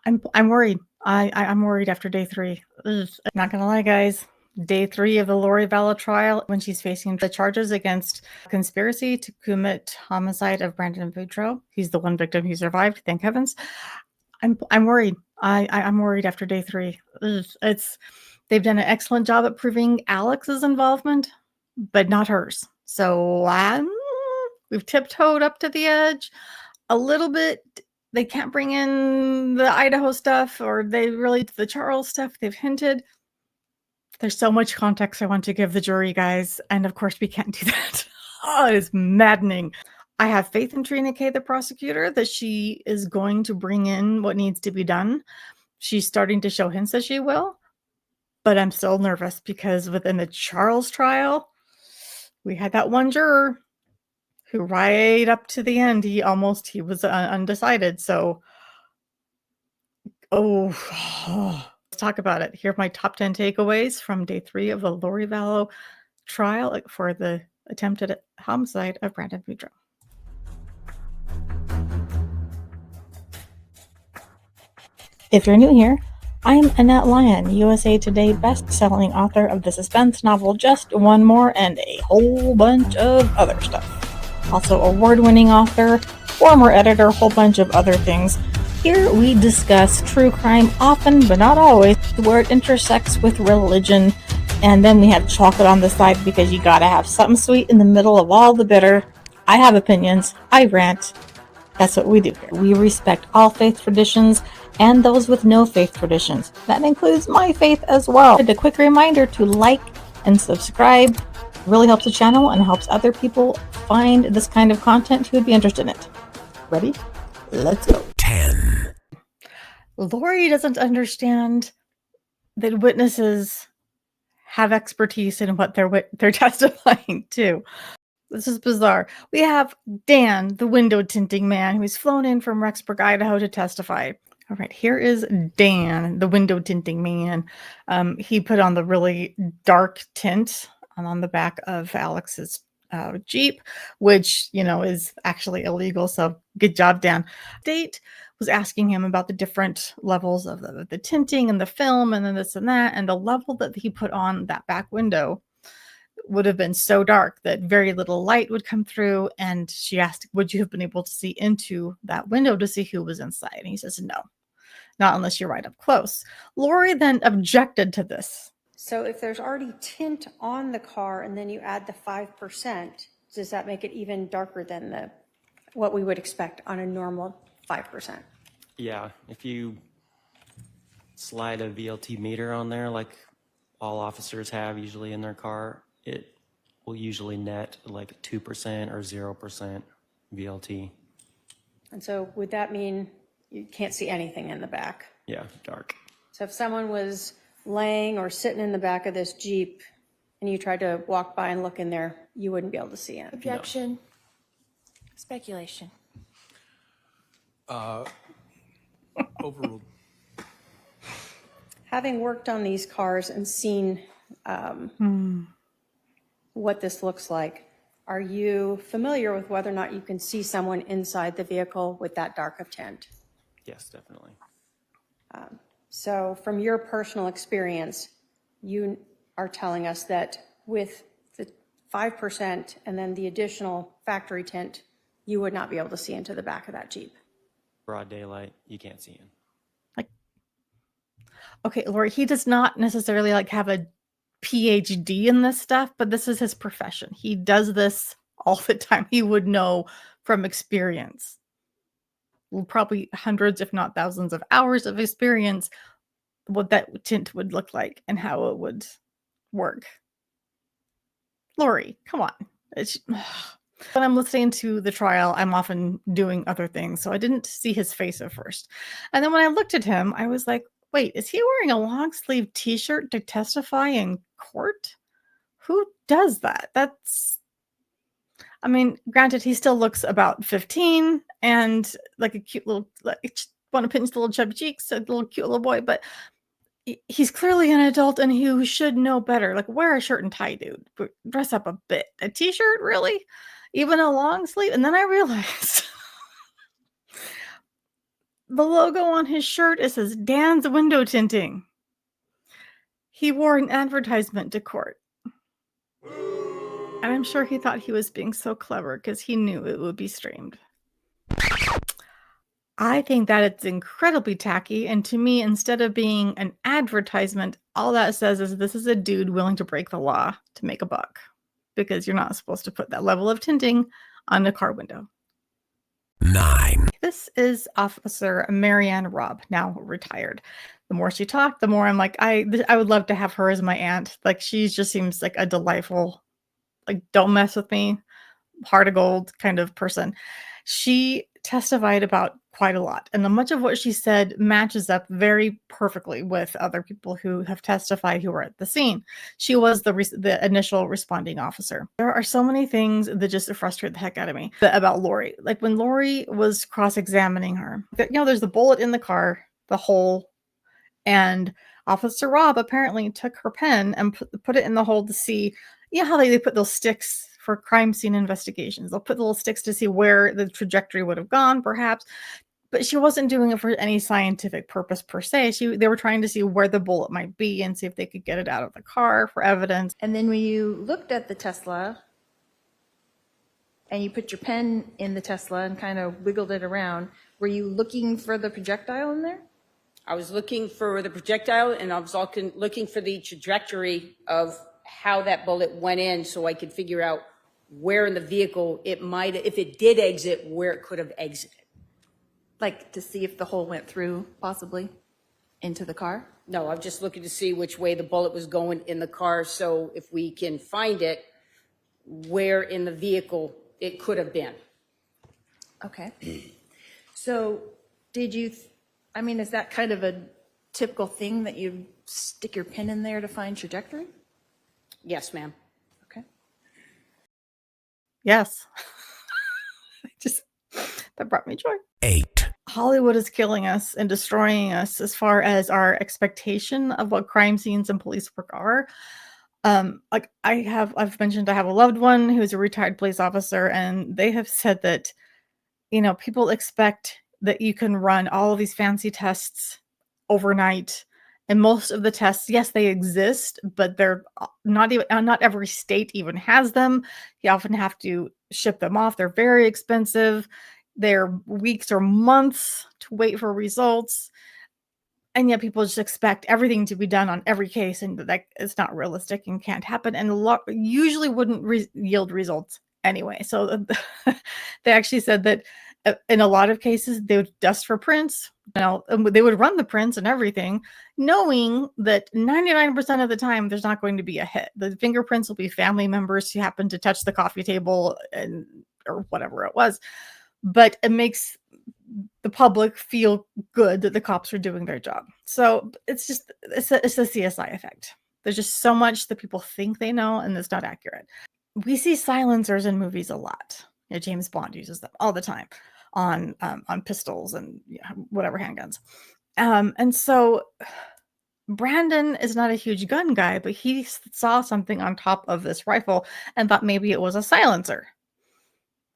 I'm worried. I'm worried after day 3. Ugh. I'm not gonna lie, guys. Day 3 of the Lori Vallow trial, when she's facing the charges against conspiracy to commit homicide of Brandon Boudreaux. He's the one victim who survived, thank heavens. I'm worried. I'm worried after day 3. Ugh. They've done an excellent job at proving Alex's involvement, but not hers. So we've tiptoed up to the edge a little bit. They can't bring in the Idaho stuff, or the Charles stuff. They've hinted. There's so much context I want to give the jury, guys, and of course we can't do that. Oh, it is maddening. I have faith in Trina K, the prosecutor, that she is going to bring in what needs to be done. She's starting to show hints that she will, but I'm still nervous because within the Charles trial, we had that one juror who right up to the end, he was undecided. So, let's talk about it. Here are my top 10 takeaways from day 3 of the Lori Vallow trial for the attempted homicide of Brandon Boudreaux. If you're new here, I'm Annette Lyon, USA Today best-selling author of the suspense novel Just One More and a whole bunch of other stuff. Also award-winning author, former editor, a whole bunch of other things. Here we discuss true crime often, but not always, where it intersects with religion. And then we have chocolate on the side because you gotta have something sweet in the middle of all the bitter. I have opinions. I rant. That's what we do here. We respect all faith traditions and those with no faith traditions. That includes my faith as well. And a quick reminder to like and subscribe. It really helps the channel and helps other people find this kind of content who would be interested in it. Ready? Let's go. 10. Lori doesn't understand that witnesses have expertise in what they're testifying to. This is bizarre. We have Dan, the window tinting man, who's flown in from Rexburg, Idaho to testify. All right, here is Dan, the window tinting man. He put on the really dark tint on the back of Alex's Jeep, which, is actually illegal. So good job, Dan. Date was asking him about the different levels of the tinting and the film and then this and that. And the level that he put on that back window would have been so dark that very little light would come through. And she asked, would you have been able to see into that window to see who was inside? And he says, no, not unless you're right up close. Lori then objected to this. So if there's already tint on the car and then you add the 5%, does that make it even darker than what we would expect on a normal 5%? Yeah, if you slide a VLT meter on there like all officers have usually in their car, it will usually net like 2% or 0% VLT. And so would that mean you can't see anything in the back? Yeah, dark. So if someone was laying or sitting in the back of this Jeep and you tried to walk by and look in there, you wouldn't be able to see it? Objection. No. Speculation. Overruled. Having worked on these cars and seen what this looks like, are you familiar with whether or not you can see someone inside the vehicle with that dark of tint? Yes, definitely. So from your personal experience, you are telling us that with the 5% and then the additional factory tint, you would not be able to see into the back of that Jeep. Broad daylight, you can't see in. Okay, Lori, he does not necessarily have a PhD in this stuff, but this is his profession. He does this all the time. He would know from experience. Probably hundreds, if not thousands of hours of experience, what that tint would look like and how it would work. Lori, come on. When I'm listening to the trial, I'm often doing other things, so I didn't see his face at first. And then when I looked at him, I was like, wait, is he wearing a long sleeve t-shirt to testify in court? Who does that? Granted, he still looks about 15 and like a cute little, want to pinch the little chubby cheeks, a little cute little boy, but he's clearly an adult and he should know better. Wear a shirt and tie, dude. Dress up a bit. A t-shirt, really? Even a long sleeve? And then I realized The logo on his shirt, it says Dan's Window Tinting. He wore an advertisement to court. And I'm sure he thought he was being so clever because he knew it would be streamed. I think that it's incredibly tacky, and to me, instead of being an advertisement, all that says is this is a dude willing to break the law to make a buck, because you're not supposed to put that level of tinting on a car window. 9. This is Officer Marianne Robb, now retired. The more she talked, the more I'm like, I would love to have her as my aunt. Like, she just seems like a delightful, like, don't mess with me, heart of gold kind of person. She testified about quite a lot, and much of what she said matches up very perfectly with other people who have testified who were at the scene. She was the initial responding officer. There are so many things that just frustrate the heck out of me about Lori. Like when Lori was cross-examining her, there's the bullet in the car, the hole, and Officer Robb apparently took her pen and put it in the hole to see, how they put those sticks for crime scene investigations. They'll put little sticks to see where the trajectory would have gone, perhaps. But she wasn't doing it for any scientific purpose per se. They were trying to see where the bullet might be and see if they could get it out of the car for evidence. And then when you looked at the Tesla and you put your pen in the Tesla and kind of wiggled it around, were you looking for the projectile in there? I was looking for the projectile, and I was also looking for the trajectory of how that bullet went in so I could figure out where in the vehicle it might, if it did exit, where it could have exited. Like to see if the hole went through, possibly, into the car? No, I'm just looking to see which way the bullet was going in the car, so if we can find it, where in the vehicle it could have been. Okay. So did you, is that kind of a typical thing that you stick your pin in there to find trajectory? Yes, ma'am. Okay. Yes. That brought me joy. 8. Hollywood is killing us and destroying us as far as our expectation of what crime scenes and police work are. Like I've mentioned I have a loved one who's a retired police officer, and they have said that, people expect that you can run all of these fancy tests overnight. And most of the tests, yes, they exist, but they're not every state even has them. You often have to ship them off. They're very expensive. They're weeks or months to wait for results. And yet people just expect everything to be done on every case, and that it's not realistic and can't happen, and usually wouldn't yield results anyway. So they actually said that in a lot of cases they would dust for prints, they would run the prints and everything, knowing that 99% of the time there's not going to be a hit. The fingerprints will be family members who happen to touch the coffee table or whatever it was. But it makes the public feel good that the cops are doing their job. So it's a CSI effect. There's just so much that people think they know, and it's not accurate. We see silencers in movies a lot. James Bond uses them all the time on pistols and whatever handguns. And so Brandon is not a huge gun guy, but he saw something on top of this rifle and thought maybe it was a silencer.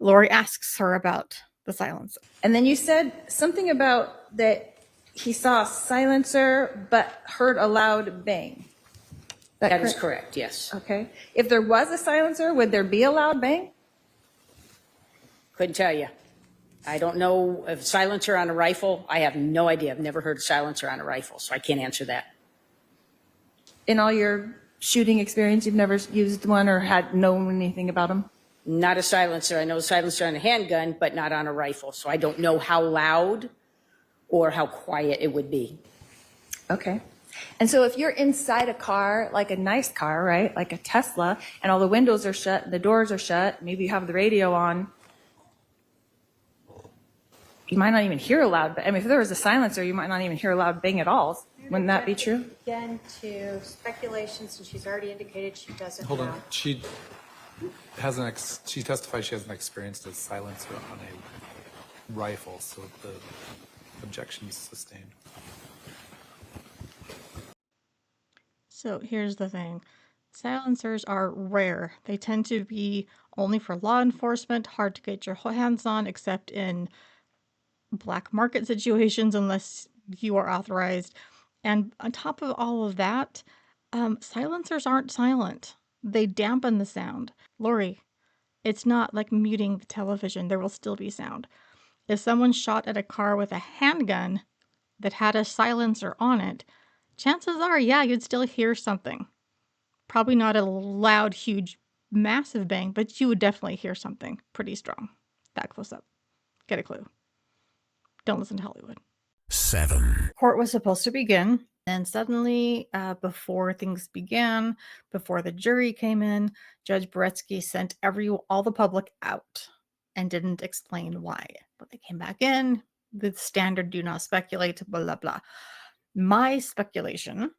Lori asks her about the silencer. And then you said something about that he saw a silencer but heard a loud bang. That is correct, yes. Okay. If there was a silencer, would there be a loud bang? Couldn't tell you. I don't know if silencer on a rifle. I have no idea. I've never heard silencer on a rifle, so I can't answer that. In all your shooting experience, you've never used one or had known anything about them? Not a silencer. I know a silencer on a handgun, but not on a rifle. So I don't know how loud or how quiet it would be. Okay. And so if you're inside a car, like a nice car, right, like a Tesla, and all the windows are shut and the doors are shut, maybe you have the radio on, you might not even hear a loud bang. If there was a silencer, you might not even hear a loud bang at all. Wouldn't that be true? Again, to speculation, since she's already indicated she doesn't Hold know. on. She testifies she hasn't experienced a silencer on a rifle, so the objection is sustained. So here's the thing. Silencers are rare. They tend to be only for law enforcement, hard to get your hands on, except in black market situations unless you are authorized. And on top of all of that, silencers aren't silent. They dampen the sound. Lori, it's not like muting the television. There will still be sound. If someone shot at a car with a handgun that had a silencer on it, chances are, yeah, you'd still hear something. Probably not a loud, huge, massive bang, but you would definitely hear something pretty strong. That close up. Get a clue. Don't listen to Hollywood. 7. Court was supposed to begin, and suddenly, before things began, before the jury came in, Judge Beretsky sent all the public out and didn't explain why. But they came back in, the standard do not speculate, blah, blah, blah. My speculation,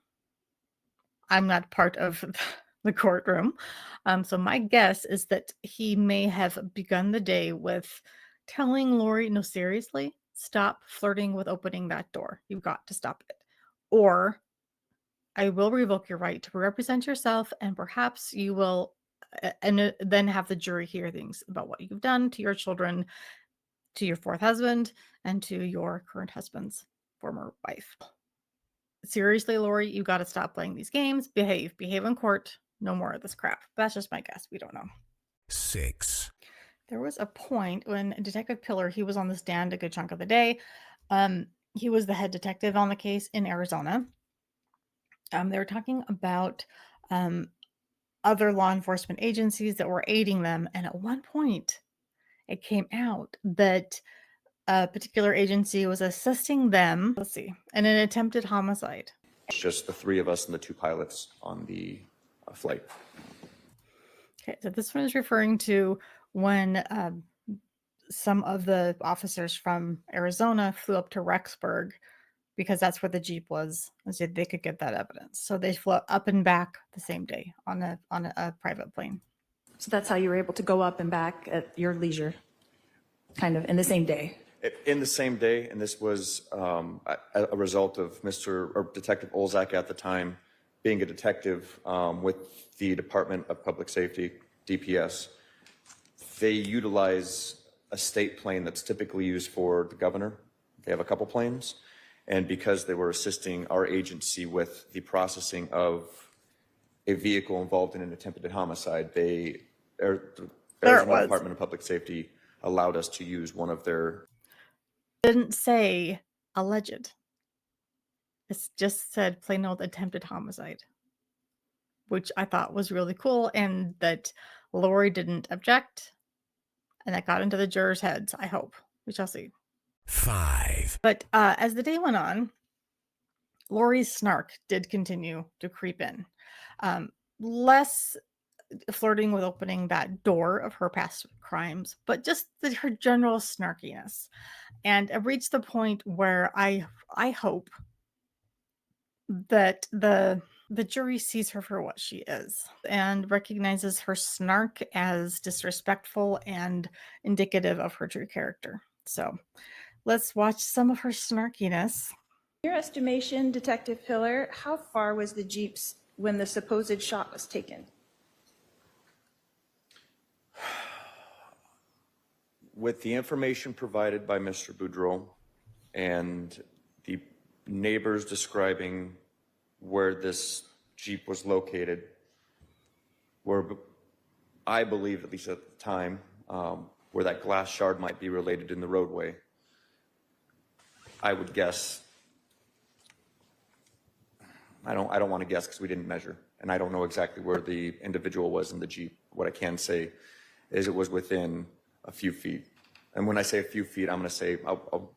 I'm not part of the courtroom, so my guess is that he may have begun the day with telling Lori, no, seriously, stop flirting with opening that door. You've got to stop it. Or I will revoke your right to represent yourself, and perhaps you will, and then have the jury hear things about what you've done to your children, to your fourth husband, and to your current husband's former wife. Seriously, Lori, you got to stop playing these games. Behave in court. No more of this crap. That's just my guess. We don't know. 6. There was a point when Detective Pillar, he was on the stand a good chunk of the day. He was the head detective on the case in Arizona. They were talking about other law enforcement agencies that were aiding them. And at one point, it came out that a particular agency was assisting them, in an attempted homicide. It's just the 3 of us and the 2 pilots on the flight. Okay, so this one is referring to when some of the officers from Arizona flew up to Rexburg because that's where the Jeep was, and so they could get that evidence. So they flew up and back the same day on a private plane. So that's how you were able to go up and back at your leisure, kind of in the same day. In the same day, and this was a result of Detective Olzak at the time being a detective with the Department of Public Safety, DPS. They utilize a state plane that's typically used for the governor. They have a couple planes. And because they were assisting our agency with the processing of a vehicle involved in an attempted homicide, the Arizona Department of Public Safety allowed us to use one of their... Didn't say alleged. It just said plain old attempted homicide, which I thought was really cool, and that Lori didn't object, and that got into the jurors' heads, I hope. We shall see. 5. But as the day went on, Lori's snark did continue to creep in. Less flirting with opening that door of her past crimes, but just her general snarkiness. And it reached the point where I hope that the jury sees her for what she is and recognizes her snark as disrespectful and indicative of her true character. So let's watch some of her snarkiness. Your estimation, Detective Pillar, how far was the Jeep when the supposed shot was taken? With the information provided by Mr. Boudreau and the neighbors describing where this Jeep was located, where I believe, at least at the time, where that glass shard might be related in the roadway, I would guess, I don't want to guess because we didn't measure, and I don't know exactly where the individual was in the Jeep. What I can say is it was within a few feet. And when I say a few feet, I'm going to say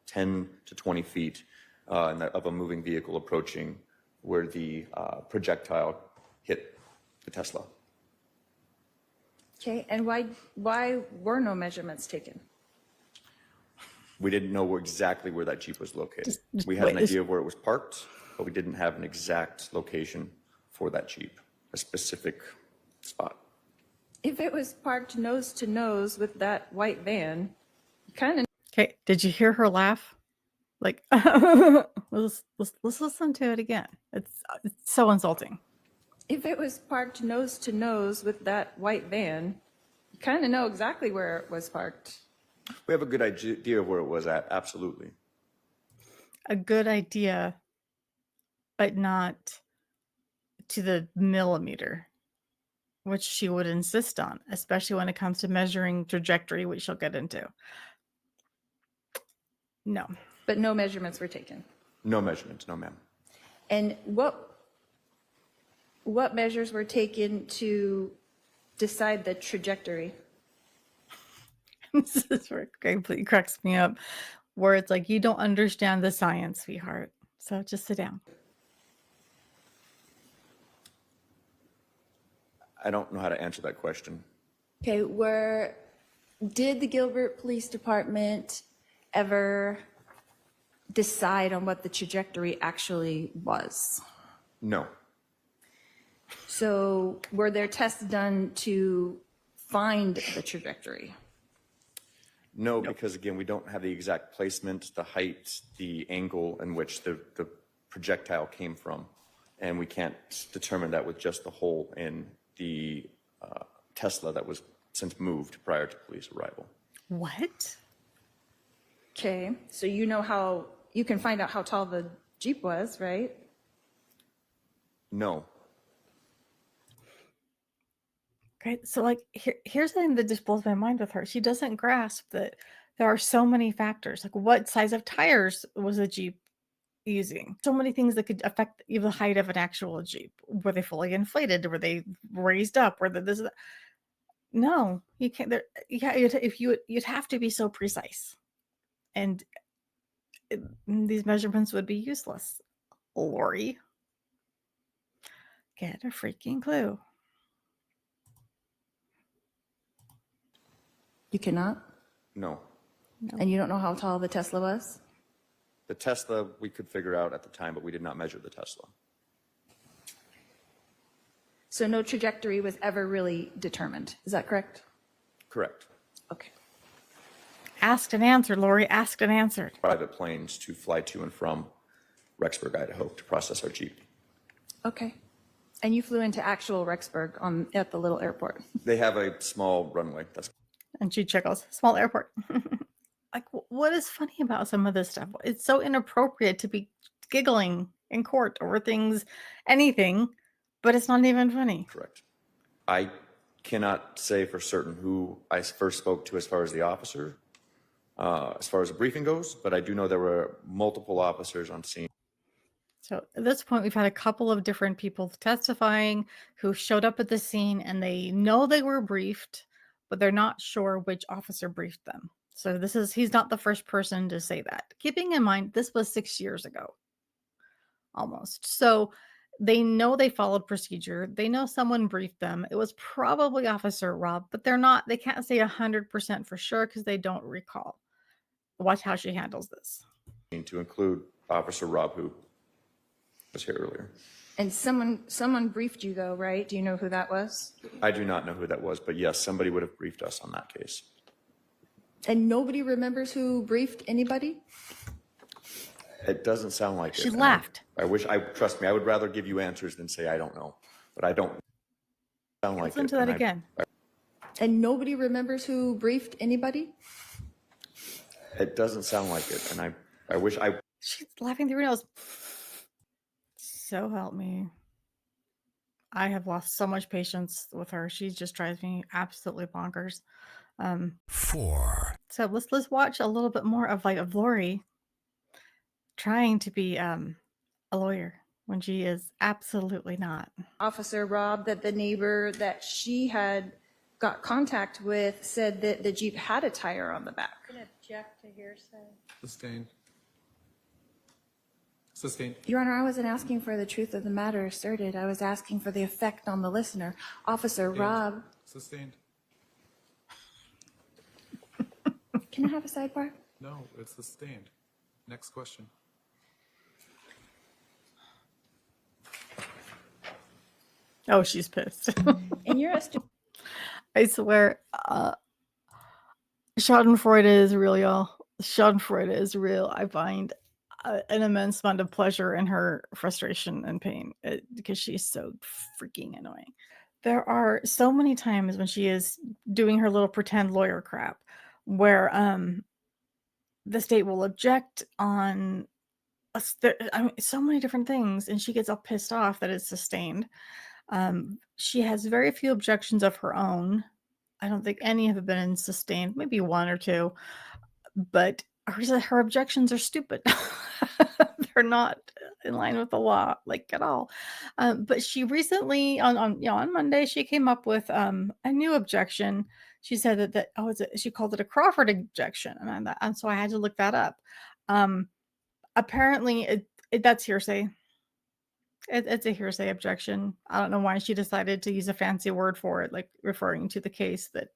10 to 20 feet of a moving vehicle approaching where the projectile hit the Tesla. Okay, and why were no measurements taken? We didn't know exactly where that Jeep was located. We had an idea of where it was parked, but we didn't have an exact location for that Jeep, a specific spot. If it was parked nose to nose with that white van, kind of... Okay, did you hear her laugh? Like, let's listen to it again. It's so insulting. If it was parked nose to nose with that white van, you kind of know exactly where it was parked. We have a good idea of where it was at, absolutely. A good idea, but not to the millimeter, which she would insist on, especially when it comes to measuring trajectory, which she'll get into. No. But no measurements were taken. No measurements, no ma'am. And what measures were taken to decide the trajectory? This is where it completely cracks me up, where it's like, you don't understand the science, sweetheart. So just sit down. I don't know how to answer that question. Okay, did the Gilbert Police Department ever decide on what the trajectory actually was? No, So were there tests done to find the trajectory? no, because again, we don't have the exact placement, the height, the angle in which the projectile came from. And we can't determine that with just the hole in the Tesla that was since moved prior to police arrival. What? Okay, so you can find out how tall the Jeep was, right? No, Okay, so like here's the thing that just blows my mind with her. She doesn't grasp that there are so many factors. Like, what size of tires was the Jeep using? So many things that could affect the height of an actual Jeep. Were they fully inflated? Were they raised up? Were they this? No, you can't. Yeah, you'd have to be so precise, and these measurements would be useless. Lori, get a freaking clue. You cannot? no. And you don't know how tall the Tesla was? The Tesla we could figure out at the time, but we did not measure the Tesla. So no trajectory was ever really determined. Is that correct? Correct. Okay. Asked and answered, Lori. Asked and answered. Private planes to fly to and from Rexburg, Idaho to process our Jeep. Okay. And you flew into actual Rexburg at the little airport. They have a small runway. That's And she chuckles. Small airport. Like, what is funny about some of this stuff? It's so inappropriate to be giggling in court over things, anything, but it's not even funny. correct. I cannot say for certain who I first spoke to as far as the officer, as far as the briefing goes, but I do know there were multiple officers on scene. So at this point, we've had a couple of different people testifying who showed up at the scene, and they know they were briefed, but they're not sure which officer briefed them. So he's not the first person to say that. Keeping in mind, this was 6 years ago, almost. So they know they followed procedure. They know someone briefed them. It was probably Officer Rob, but they can't say 100% for sure because they don't recall. Watch how she handles this. To include Officer Rob, who was here earlier. And someone briefed you though, right? Do you know who that was? I do not know who that was, but yes, somebody would have briefed us on that case. And nobody remembers who briefed anybody? It doesn't sound like it. She and laughed. Trust me, I would rather give you answers than say I don't know, but I don't sound like Listen it. to that and again. And nobody remembers who briefed anybody? It doesn't sound like it, and I wish I. She's laughing through her nose. So help me. I have lost so much patience with her. She just drives me absolutely bonkers. 4, So let's watch a little bit more of Lori trying to be a lawyer when she is absolutely not. Officer Rob, that the neighbor that she had got contact with said that the Jeep had a tire on the back. Object to hearsay. Sustained. Sustained. Your Honor, I wasn't asking for the truth of the matter asserted. I was asking for the effect on the listener. Officer Rob, Sustained. can I have a sidebar? No, it's sustained. Next question. Oh, she's pissed. In your estimation, I swear, Schadenfreude is real, y'all. Schadenfreude is real. I find an immense amount of pleasure in her frustration and pain because she's so freaking annoying. There are so many times when she is doing her little pretend lawyer crap where the state will object on so many different things, and she gets all pissed off that it's sustained. She has very few objections of her own. I don't think any have been sustained, maybe one or two, but her objections are stupid. They're not in line with the law, like at all. But she recently, on Monday, she came up with a new objection. She said she called it a Crawford objection, and so I had to look that up. Apparently, that's hearsay. It's a hearsay objection. I don't know why she decided to use a fancy word for it, like referring to the case that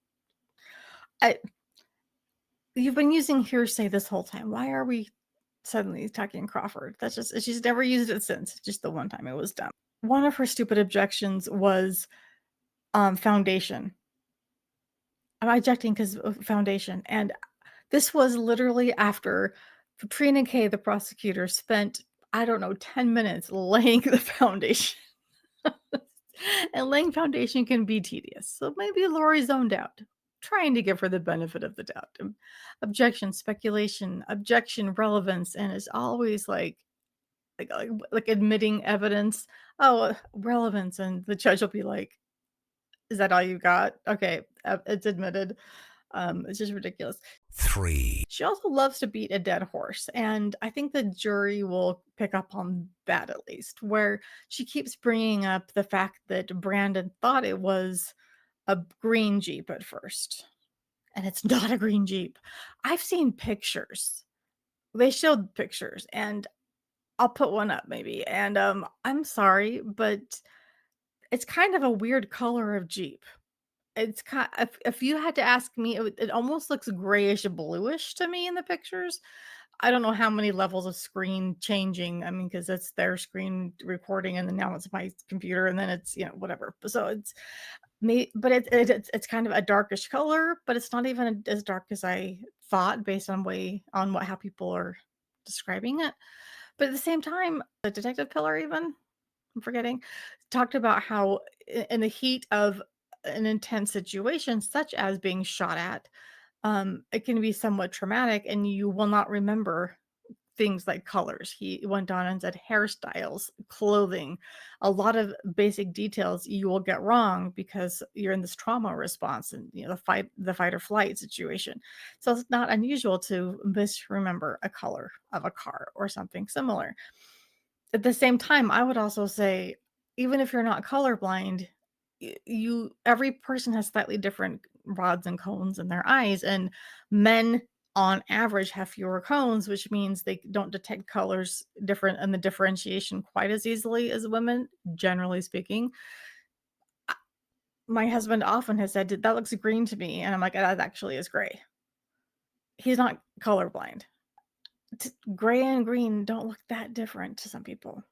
you've been using hearsay this whole time. Why are we suddenly talking Crawford? She's never used it since, just the one time it was done. One of her stupid objections was foundation. I'm objecting because of foundation. And this was literally after Katrina Kay, the prosecutor, spent, I don't know, 10 minutes laying the foundation. And laying foundation can be tedious. So maybe Lori zoned out, trying to give her the benefit of the doubt. Objection, speculation, objection, relevance, and it's always like admitting evidence. Oh, relevance, and the judge will be like, "Is that all you got? Okay, it's admitted." It's just ridiculous. 3, She also loves to beat a dead horse, and I think the jury will pick up on that at least, where she keeps bringing up the fact that Brandon thought it was a green Jeep at first, and it's not a green Jeep. I've seen pictures. They showed pictures, and I'll put one up maybe, and, I'm sorry, but it's kind of a weird color of Jeep. It's if you had to ask me, it almost looks grayish bluish to me in the pictures. I don't know how many levels of screen changing. I mean, because it's their screen recording, and then now it's my computer, and then it's whatever. So it's me, but it's kind of a darkish color, but it's not even as dark as I thought based on how people are describing it. But at the same time, the detective pillar even I'm forgetting, talked about how in the heat of an intense situation, such as being shot at, it can be somewhat traumatic and you will not remember things like colors. He went on and said hairstyles, clothing, a lot of basic details you will get wrong because you're in this trauma response and the fight or flight situation. So it's not unusual to misremember a color of a car or something similar. At the same time, I would also say, even if you're not colorblind, every person has slightly different rods and cones in their eyes, and men on average have fewer cones, which means they don't detect colors different and the differentiation quite as easily as women, generally speaking. My husband often has said, "That looks green to me," and I'm like, "That actually is gray." He's not colorblind. Gray and green don't look that different to some people.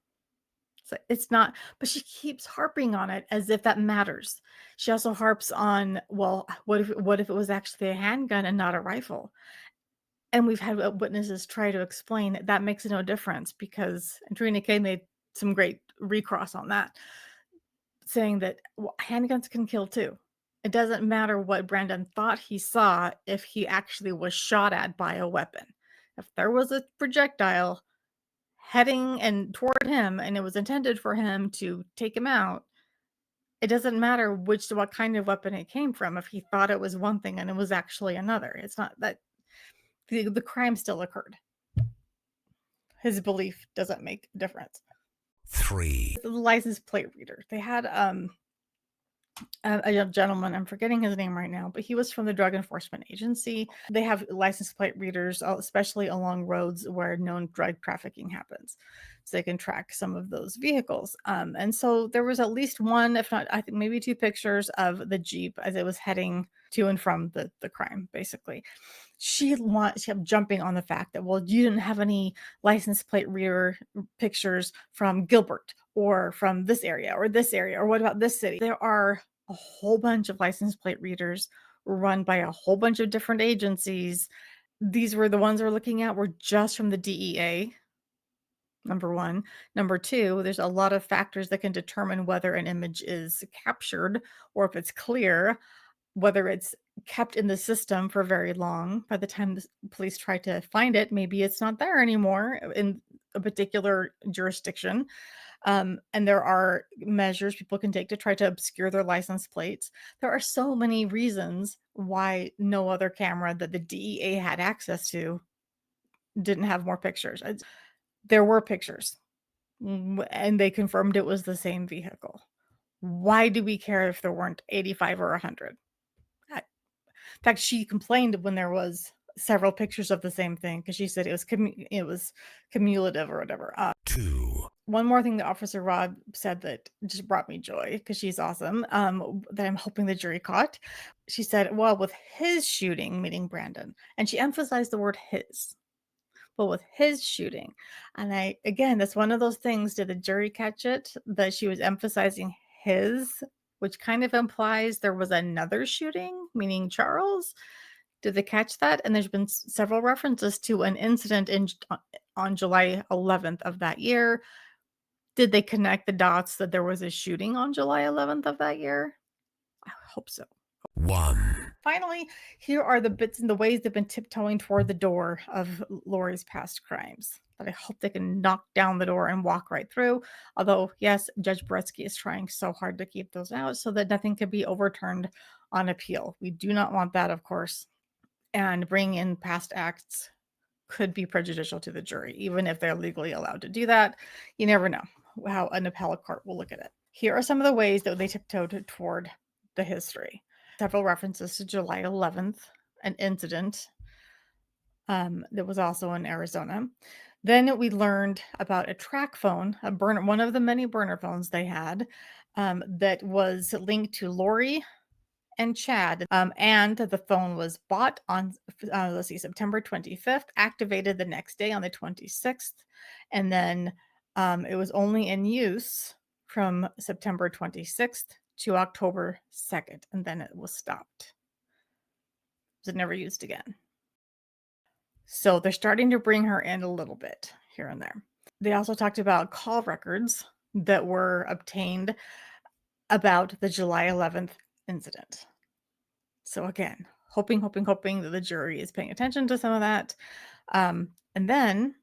So it's not, but she keeps harping on it as if that matters. She also harps on, well, what if it was actually a handgun and not a rifle? And we've had witnesses try to explain that makes no difference because Trina Kay made some great recross on that, saying that handguns can kill too. It doesn't matter what Brandon thought he saw if he actually was shot at by a weapon. If there was a projectile heading and toward him and it was intended for him to take him out, it doesn't matter what kind of weapon it came from if he thought it was one thing and it was actually another. It's not that the crime still occurred. His belief doesn't make a difference. 3, The license plate reader. They had a young gentleman, I'm forgetting his name right now, but he was from the Drug Enforcement Agency. They have license plate readers, especially along roads where known drug trafficking happens. So they can track some of those vehicles. And so there was at least one, if not, I think maybe two pictures of the Jeep as it was heading to and from the crime, basically. She kept jumping on the fact that, well, you didn't have any license plate reader pictures from Gilbert or from this area, or what about this city? There are a whole bunch of license plate readers run by a whole bunch of different agencies. These were the ones we're looking at were just from the DEA. Number one. Number two, there's a lot of factors that can determine whether an image is captured or if it's clear, whether it's kept in the system for very long. By the time the police try to find it, maybe it's not there anymore in a particular jurisdiction. And there are measures people can take to try to obscure their license plates. There are so many reasons why no other camera that the DEA had access to didn't have more pictures. There were pictures, and they confirmed it was the same vehicle. Why do we care if there weren't 85 or 100? In fact, she complained when there was several pictures of the same thing because she said it was cumulative or whatever. 2, One more thing that Officer Rob said that just brought me joy because she's awesome. That I'm hoping the jury caught. She said, "Well, with his shooting," meaning Brandon, and she emphasized the word "his." Well, with his shooting, and that's one of those things. Did the jury catch it that she was emphasizing his, which kind of implies there was another shooting, meaning Charles? Did they catch that? And there's been several references to an incident on July 11th of that year. Did they connect the dots that there was a shooting on July 11th of that year? I hope so. 1, Finally, here are the bits and the ways they've been tiptoeing toward the door of Lori's past crimes that I hope they can knock down the door and walk right through. Although, yes, Judge Bretsky is trying so hard to keep those out so that nothing can be overturned on appeal. We do not want that, of course. And bringing in past acts could be prejudicial to the jury, even if they're legally allowed to do that. You never know how an appellate court will look at it. Here are some of the ways that they tiptoed toward the history. Several references to July 11th, an incident that was also in Arizona. Then we learned about a track phone, a burner, one of the many burner phones they had, that was linked to Lori and Chad, and the phone was bought on September 25th, activated the next day on the 26th, and then it was only in use from September 26th to October 2nd, and then it was stopped. It was never used again. So they're starting to bring her in a little bit here and there. They also talked about call records that were obtained about the July 11th incident. So again, hoping that the jury is paying attention to some of that. And then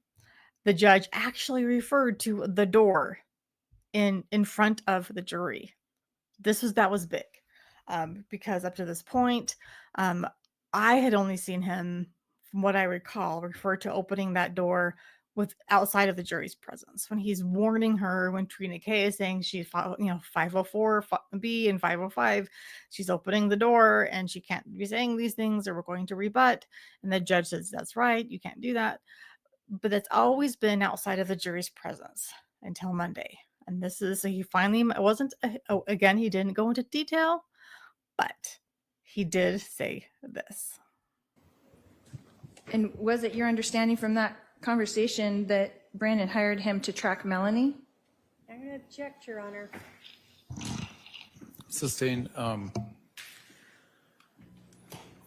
the judge actually referred to the door in front of the jury. That was big, because up to this point, I had only seen him, from what I recall, refer to opening that door with outside of the jury's presence when he's warning her, when Trina K is saying she's 504B and 505, she's opening the door and she can't be saying these things or we're going to rebut. And the judge says, "That's right, you can't do that." But it's always been outside of the jury's presence until Monday. And he finally, it wasn't, again, he didn't go into detail, but he did say this. And was it your understanding from that conversation that Brandon hired him to track Melanie? I'm going to object, Your Honor. Sustain.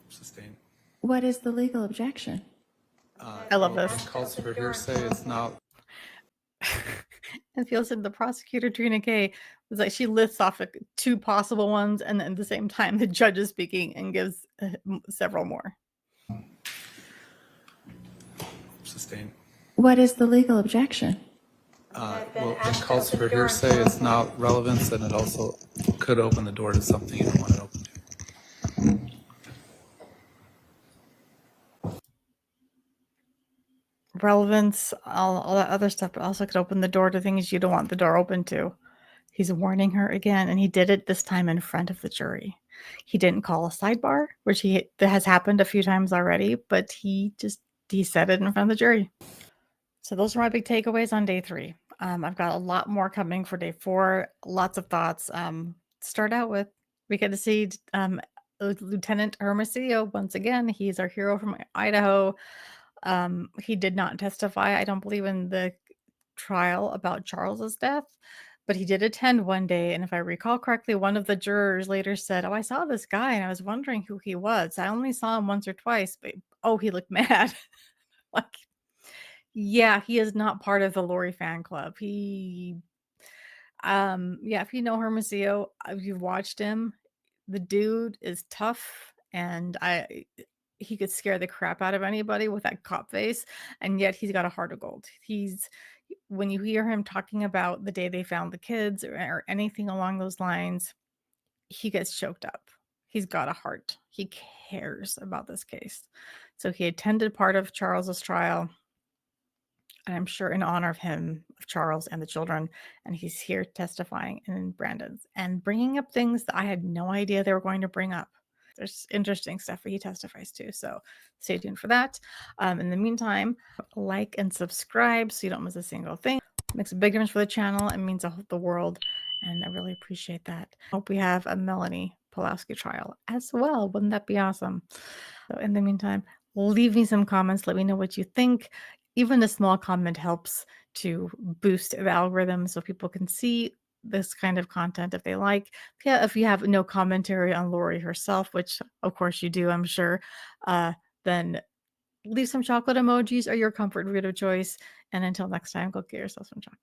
Sustain. What is the legal objection? I love this. It calls for hearsay. It's not. And feels like the prosecutor, Trina K, was like, she lists off two possible ones, and then at the same time, the judge is speaking and gives several more. Sustain. What is the legal objection? Well, it calls for hearsay. It's not relevance, and it also could open the door to something you don't want it open to. Relevance, all that other stuff, but also could open the door to things you don't want the door open to. He's warning her again, and he did it this time in front of the jury. He didn't call a sidebar, that has happened a few times already, but he said it in front of the jury. So those are my big takeaways on day 3. I've got a lot more coming for day 4. Lots of thoughts. Start out with, we get to see Lieutenant Hermosillo once again. He's our hero from Idaho. He did not testify, I don't believe, in the trial about Charles's death, but he did attend one day. And if I recall correctly, one of the jurors later said, "Oh, I saw this guy and I was wondering who he was. I only saw him once or twice, but he looked mad." Like, yeah, he is not part of the Lori fan club. If you know Hermosillo, if you've watched him, the dude is tough and he could scare the crap out of anybody with that cop face, and yet he's got a heart of gold. When you hear him talking about the day they found the kids or anything along those lines, he gets choked up. He's got a heart. He cares about this case. So he attended part of Charles's trial, and I'm sure in honor of him, of Charles and the children, and he's here testifying in Brandon's and bringing up things that I had no idea they were going to bring up. There's interesting stuff he testifies to, so stay tuned for that. In the meantime, like and subscribe so you don't miss a single thing. It makes a big difference for the channel. It means the world, and I really appreciate that. Hope we have a Melanie Pulowski trial as well. Wouldn't that be awesome? So in the meantime, leave me some comments. Let me know what you think. Even a small comment helps to boost the algorithm so people can see this kind of content if they like. Yeah, if you have no commentary on Lori herself, which of course you do, I'm sure, then leave some chocolate emojis or your comfort food of choice. And until next time, go get yourself some chocolate.